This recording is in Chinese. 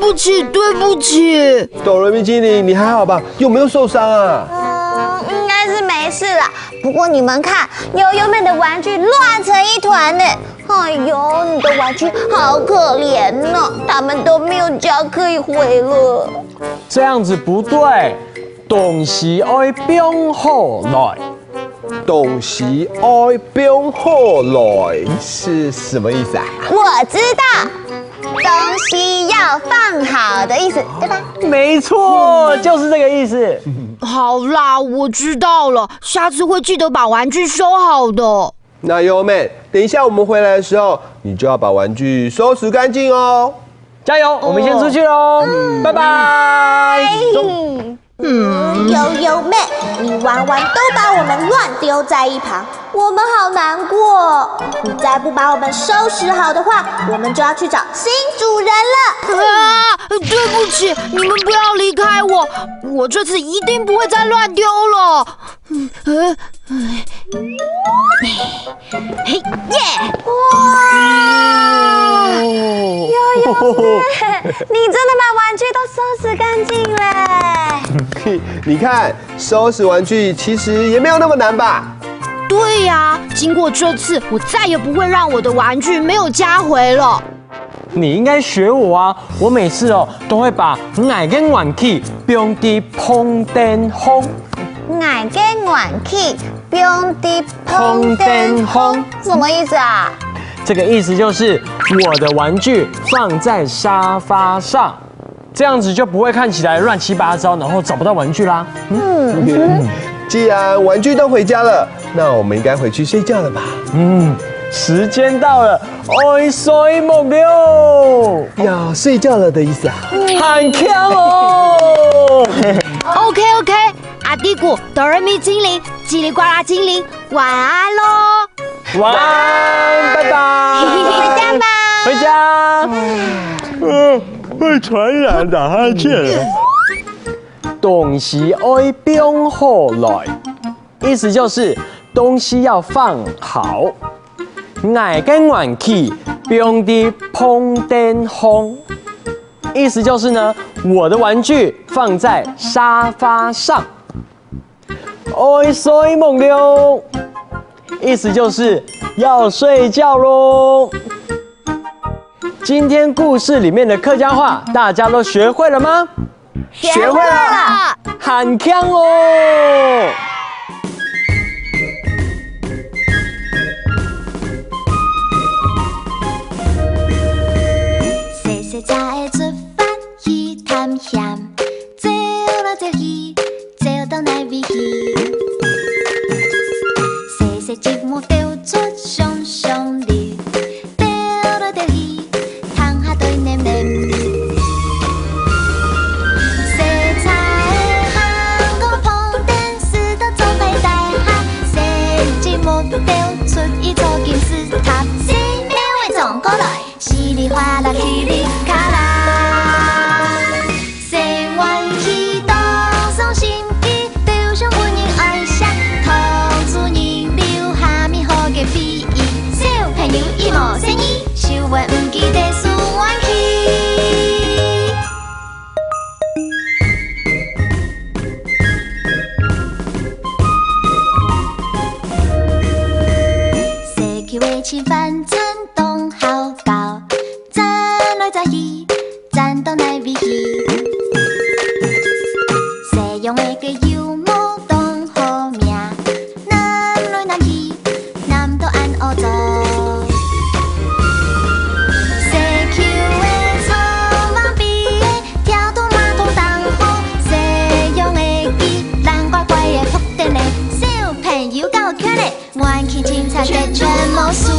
不起，对不起。哆瑞咪精灵，你还好吧？有没有受伤啊？应该是没事啦。不过你们看，悠悠妹的玩具乱成一团呢。哎呦，你的玩具好可怜呢，他们都没有家可以回了。这样子不对，东西爱变好来。东西爱变好来是什么意思啊？我知道，东西要放好的意思，对吧？没错，就是这个意思。好啦，我知道了，下次会记得把玩具收好的。那悠悠妹，等一下我们回来的时候，你就要把玩具收拾干净哦。加油，我们先出去喽，拜拜。悠悠妹，你玩完都把我们乱丢在一旁，我们好难过。你再不把我们收拾好的话，我们就要去找新主人了。啊，对不起，你们不要离开我，我这次一定不会再乱丢了。嘿耶！哇！悠悠妹，你真的把玩具都收拾干净嘞！你看，收拾玩具其实也没有那么难吧？对呀，经过这次，我再也不会让我的玩具没有家回了。你应该学我啊！我每次都会把爱跟玩具放在碰电风。爱跟玩具放在碰电风，什么意思啊？这个意思就是我的玩具放在沙发上，这样子就不会看起来乱七八糟，然后找不到玩具啦。既然玩具都回家了，那我们应该回去睡觉了吧？时间到了，爱睡梦了，要睡觉了的意思啊？很强哦。OK， 阿迪古、哆瑞咪精灵、叽里呱啦精灵，晚安喽！晚安，拜拜。回家吧。回家。会传染打哈欠。东西爱变好来，意思就是东西要放好。爱跟玩具放在碰电风，意思就是呢，我的玩具放在沙发上。爱睡梦了，意思就是要睡觉喽。今天故事里面的客家话，大家都学会了吗？学会了，很强哦！细细只会出发去探险，走来走去，走到哪边去？细细节目丢出熊熊里，丢来丢去，躺下对黏黏。细菜的行过碰电视都做备大下，细节目丢出一座金字塔，生命会撞过来，稀里哗啦噼里卡啦。生完去当上心机，就像本人爱吃，糖醋人流下面好嘅比喻，小朋友一无生意，想问唔记得输完去。社区卫生反正动好搞，站来站去，站到哪边去？使用的个幽默当好命，南来南去，南都按乌做。社区的草网边的跳动马桶当好，使用的机咱乖乖的福电的，小朋友够强的，玩起青菜的全魔术。